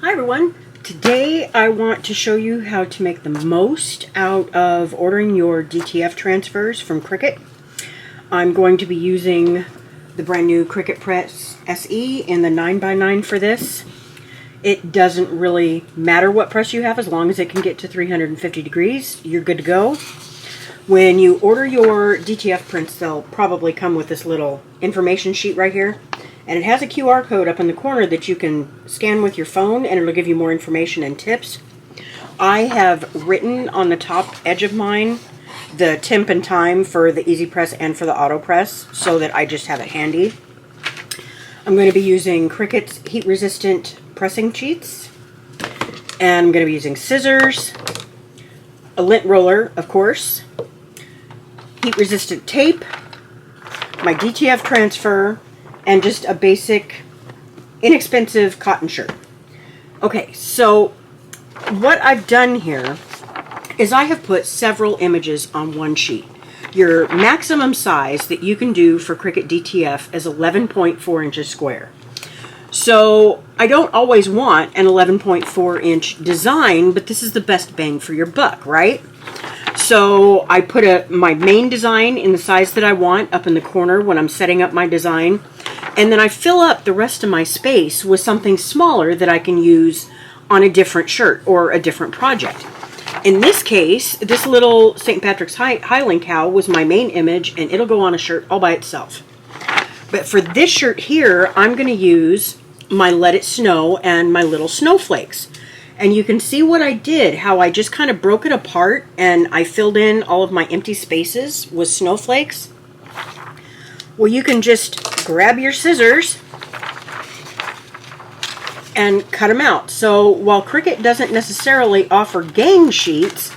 Hi everyone. Today I want to show you how to make the most out of ordering your DTF transfers from Cricut. I'm going to be using the brand new Cricut Press SE in the 9x9 for this. It doesn't really matter what press you have as long as it can get to 350 degrees. You're good to go. When you order your DTF prints, they'll probably come with this little information sheet right here. And it has a QR code up in the corner that you can scan with your phone, and it'll give you more information and tips. I have written on the top edge of mine the temp and time for the Easy Press and for the Auto Press, so that I just have it handy. I'm going to be using Cricut's heat-resistant pressing sheets, and I'm going to be using scissors, a lint roller, of course, heat-resistant tape, my DTF transfer, and just a basic, inexpensive cotton shirt. Okay, so what I've done here is I have put several images on one sheet. Your maximum size that you can do for Cricut DTF is 11.4 inches square. So I don't always want an 11.4 inch design, but this is the best bang for your buck, right? So I put my main design in the size that I want up in the corner when I'm setting up my design. And then I fill up the rest of my space with something smaller that I can use on a different shirt or a different project. In this case, this little St. Patrick's Highland cow was my main image, and it'll go on a shirt all by itself. But for this shirt here, I'm going to use my Let It Snow and my little snowflakes. And you can see what I did, how I just kind of broke it apart and I filled in all of my empty spaces with snowflakes. Well, you can just grab your scissors and cut them out. So while Cricut doesn't necessarily offer gang sheets,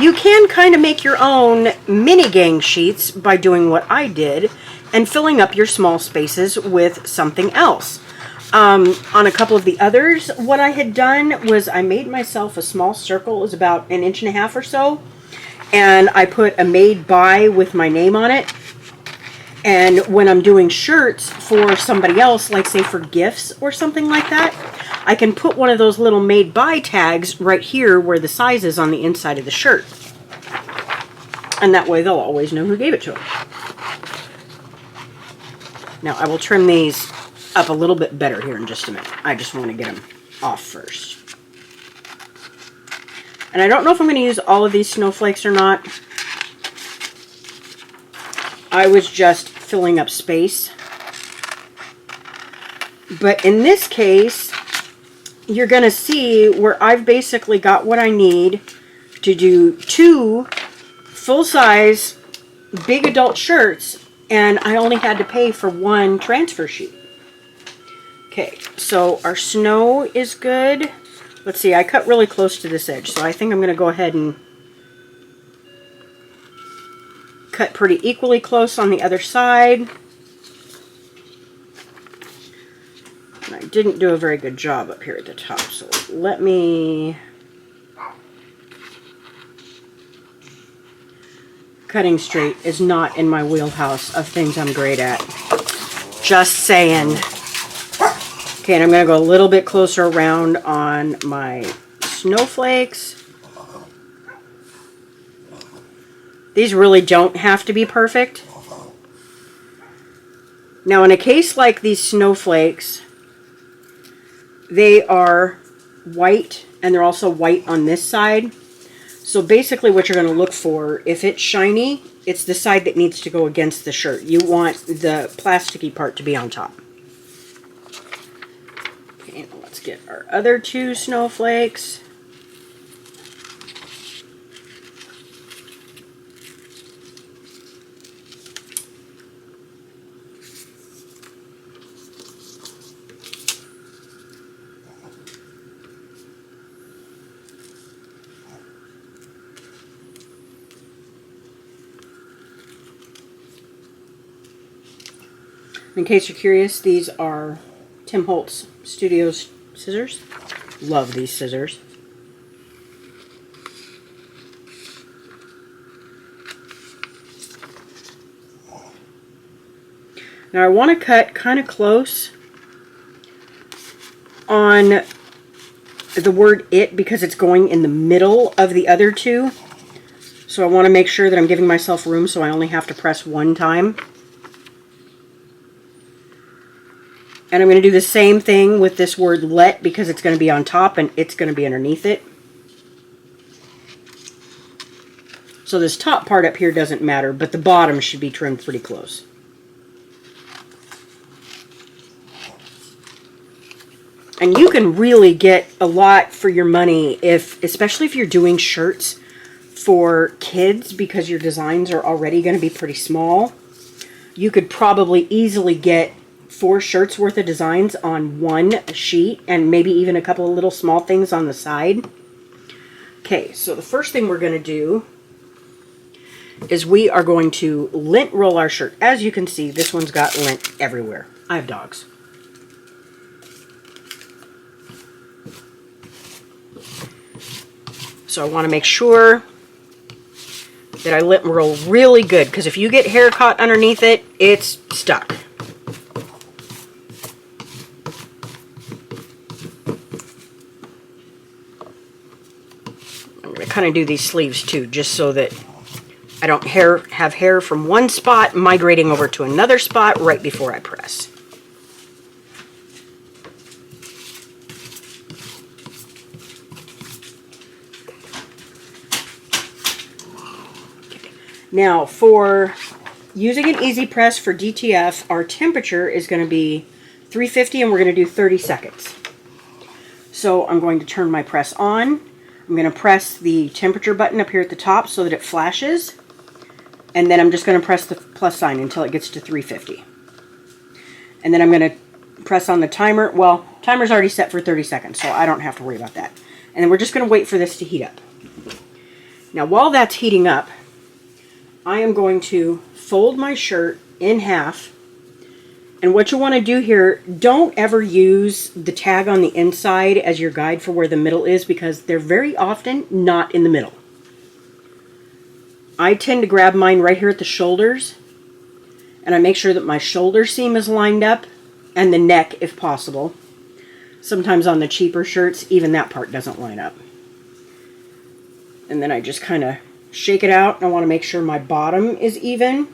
you can kind of make your own mini gang sheets by doing what I did and filling up your small spaces with something else. On a couple of the others, what I had done was I made myself a small circle. It was about 1.5 inches or so, and I put a made by with my name on it. And when I'm doing shirts for somebody else, like say for gifts or something like that, I can put one of those little made by tags right here where the size is on the inside of the shirt. And that way they'll always know who gave it to them. Now I will trim these up a little bit better here in just a minute. I just want to get them off first. And I don't know if I'm going to use all of these snowflakes or not. I was just filling up space. But in this case, you're going to see where I've basically got what I need to do 2 full-size big adult shirts, and I only had to pay for 1 transfer sheet. Okay, so our snow is good. Let's see, I cut really close to this edge, so I think I'm going to go ahead and cut pretty equally close on the other side. And I didn't do a very good job up here at the top, so let me... Cutting straight is not in my wheelhouse of things I'm great at. Just saying. Okay, and I'm going to go a little bit closer around on my snowflakes. These really don't have to be perfect. Now, in a case like these snowflakes, they are white, and they're also white on this side. So basically what you're going to look for, if it's shiny, it's the side that needs to go against the shirt. You want the plasticky part to be on top. Okay, let's get our other 2 snowflakes. In case you're curious, these are Tim Holtz Studios scissors. Love these scissors. Now I want to cut kind of close on the word "it" because it's going in the middle of the other two. So I want to make sure that I'm giving myself room, so I only have to press one time. And I'm going to do the same thing with this word "let" because it's going to be on top and it's going to be underneath it. So this top part up here doesn't matter, but the bottom should be trimmed pretty close. And you can really get a lot for your money, especially if you're doing shirts for kids, because your designs are already going to be pretty small. You could probably easily get 4 shirts worth of designs on one sheet, and maybe even a couple of little small things on the side. Okay, so the first thing we're going to do is we are going to lint roll our shirt. As you can see, this one's got lint everywhere. I have dogs. So I want to make sure that I lint roll really good, because if you get hair caught underneath it, it's stuck. I'm going to kind of do these sleeves too, just so that I don't have hair from one spot migrating over to another spot right before I press. Now, for using an easy press for DTF, our temperature is going to be 350 and we're going to do 30 seconds. So I'm going to turn my press on. I'm going to press the temperature button up here at the top so that it flashes. And then I'm just going to press the plus sign until it gets to 350. And then I'm going to press on the timer. Well, timer's already set for 30 seconds, so I don't have to worry about that. And then we're just going to wait for this to heat up. Now, while that's heating up, I am going to fold my shirt in half. And what you want to do here, don't ever use the tag on the inside as your guide for where the middle is, because they're very often not in the middle. I tend to grab mine right here at the shoulders, and I make sure that my shoulder seam is lined up, and the neck if possible. Sometimes on the cheaper shirts, even that part doesn't line up. And then I just kind of shake it out. I want to make sure my bottom is even.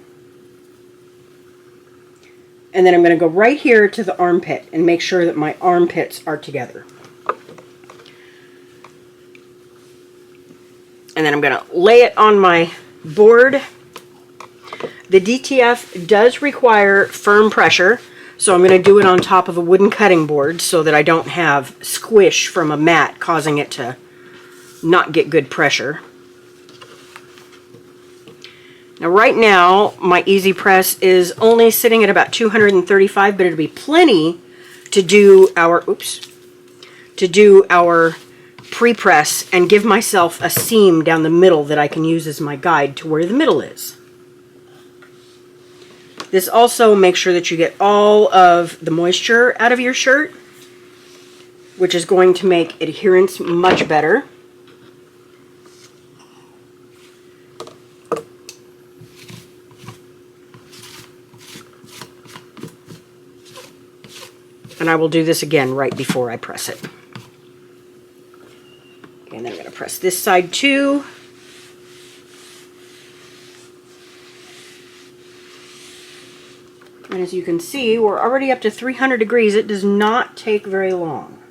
And then I'm going to go right here to the armpit and make sure that my armpits are together. And then I'm going to lay it on my board. The DTF does require firm pressure, so I'm going to do it on top of a wooden cutting board so that I don't have squish from a mat causing it to not get good pressure. Now right now, my easy press is only sitting at about 235, but it'll be plenty to do our, pre-press and give myself a seam down the middle that I can use as my guide to where the middle is. This also makes sure that you get all of the moisture out of your shirt, which is going to make adherence much better. And I will do this again right before I press it. Okay, and then I'm going to press this side too. And as you can see, we're already up to 300 degrees. It does not take very long.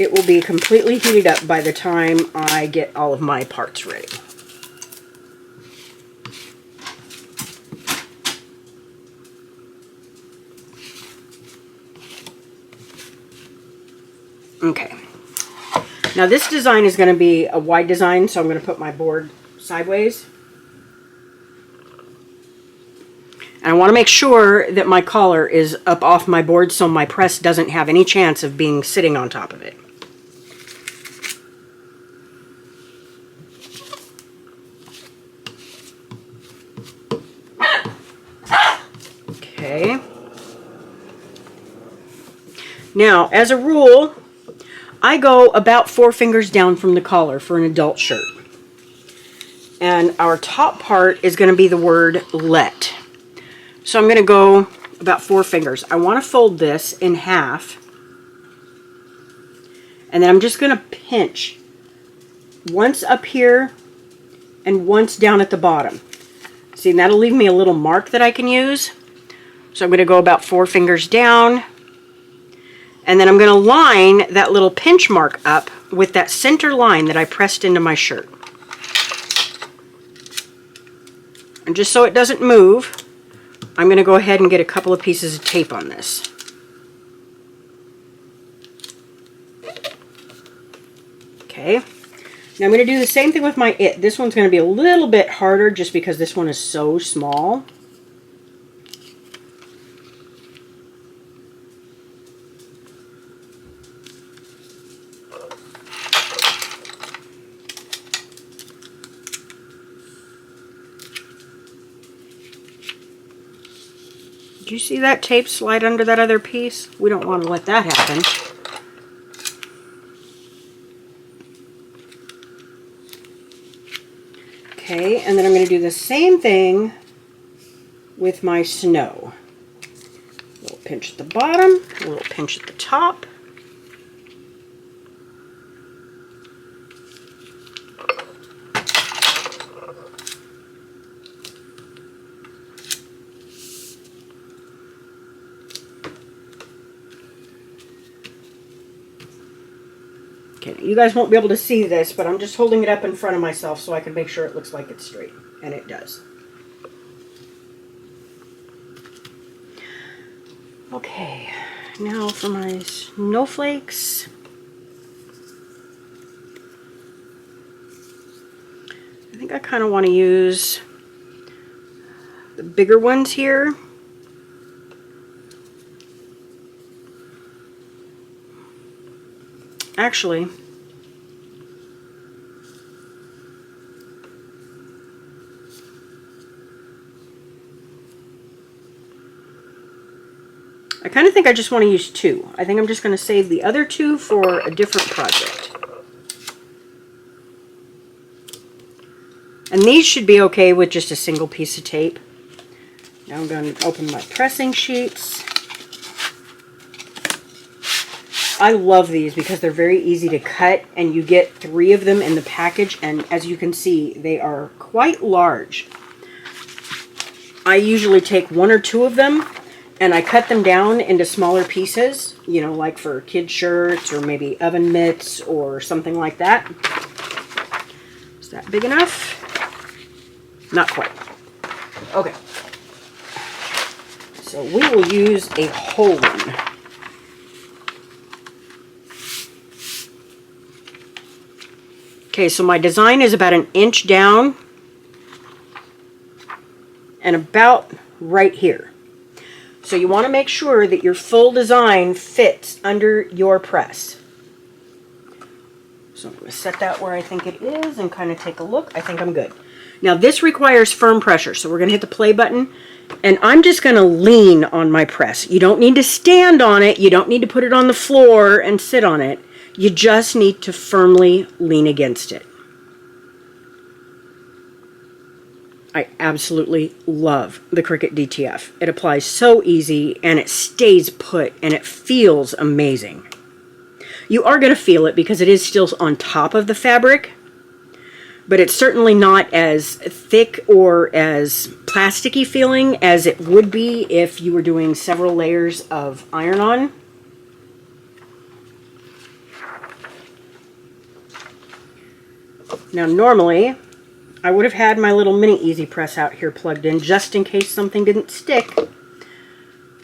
It will be completely heated up by the time I get all of my parts ready. Okay, now this design is going to be a wide design, so I'm going to put my board sideways. And I want to make sure that my collar is up off my board so my press doesn't have any chance of being sitting on top of it. Okay. Now, as a rule, I go about 4 fingers down from the collar for an adult shirt. And our top part is going to be the word "let." So I'm going to go about 4 fingers. I want to fold this in half. And then I'm just going to pinch once up here and once down at the bottom. See, and that'll leave me a little mark that I can use. So I'm going to go about 4 fingers down. And then I'm going to line that little pinch mark up with that center line that I pressed into my shirt. And just so it doesn't move, I'm going to go ahead and get a couple of pieces of tape on this. Okay. Now I'm going to do the same thing with my it. This one's going to be a little bit harder just because this one is so small. Did you see that tape slide under that other piece? We don't want to let that happen. Okay, and then I'm going to do the same thing with my snow. A little pinch at the bottom, a little pinch at the top. Okay, you guys won't be able to see this, but I'm just holding it up in front of myself so I can make sure it looks like it's straight. And it does. Okay, now for my snowflakes. I think I kind of want to use the bigger ones here. Actually, I kind of think I just want to use 2. I think I'm just going to save the other 2 for a different project. And these should be okay with just a single piece of tape. Now I'm going to open my pressing sheets. I love these because they're very easy to cut, and you get 3 of them in the package, and as you can see, they are quite large. I usually take 1 or 2 of them and I cut them down into smaller pieces, you know, like for kid shirts or maybe oven mitts or something like that. Is that big enough? Not quite. Okay. So we will use a whole one. Okay, so my design is about 1 inch down and about right here. So you want to make sure that your full design fits under your press. So I'm going to set that where I think it is and kind of take a look. I think I'm good. Now this requires firm pressure, so we're going to hit the play button, and I'm just going to lean on my press. You don't need to stand on it. You don't need to put it on the floor and sit on it. You just need to firmly lean against it. I absolutely love the Cricut DTF. It applies so easy, and it stays put, and it feels amazing. You are going to feel it because it is still on top of the fabric, but it's certainly not as thick or as plasticky feeling as it would be if you were doing several layers of iron-on. Now normally, I would have had my little mini easy press out here plugged in just in case something didn't stick,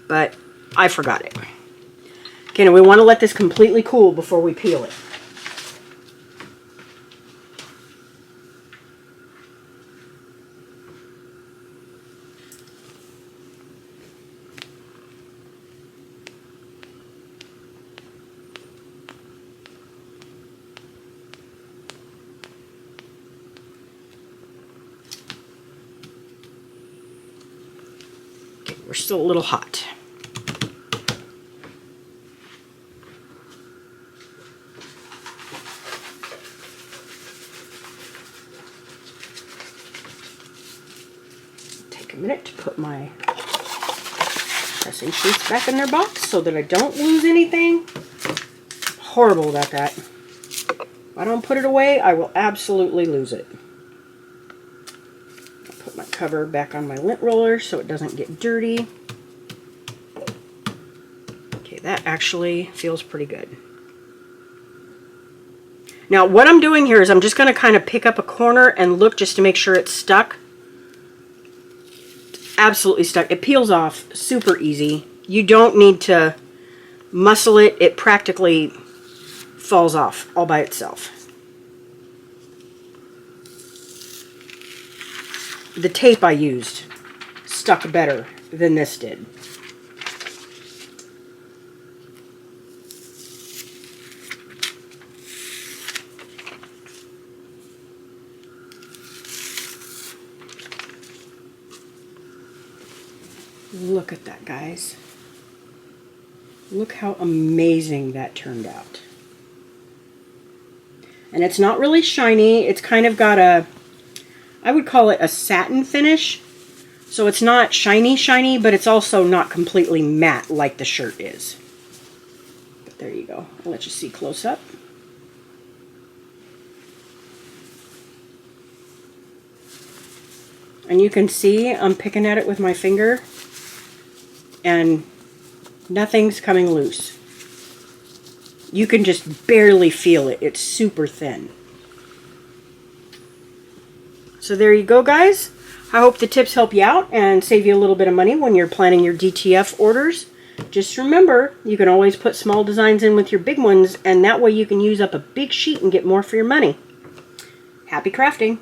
but I forgot it. Okay, now we want to let this completely cool before we peel it. We're still a little hot. Take a minute to put my pressing sheets back in their box so that I don't lose anything. Horrible about that. If I don't put it away, I will absolutely lose it. I'll put my cover back on my lint roller so it doesn't get dirty. Okay, that actually feels pretty good. Now, what I'm doing here is I'm just going to kind of pick up a corner and look just to make sure it's stuck. It's absolutely stuck. It peels off super easy. You don't need to muscle it. It practically falls off all by itself. The tape I used stuck better than this did. Look at that, guys. Look how amazing that turned out. And it's not really shiny. It's kind of got a, I would call it a satin finish. So it's not shiny, but it's also not completely matte like the shirt is. But there you go. I'll let you see close up. And you can see I'm picking at it with my finger and nothing's coming loose. You can just barely feel it. It's super thin. So there you go, guys. I hope the tips help you out and save you a little bit of money when you're planning your DTF orders. Just remember, you can always put small designs in with your big ones, and that way you can use up a big sheet and get more for your money. Happy crafting!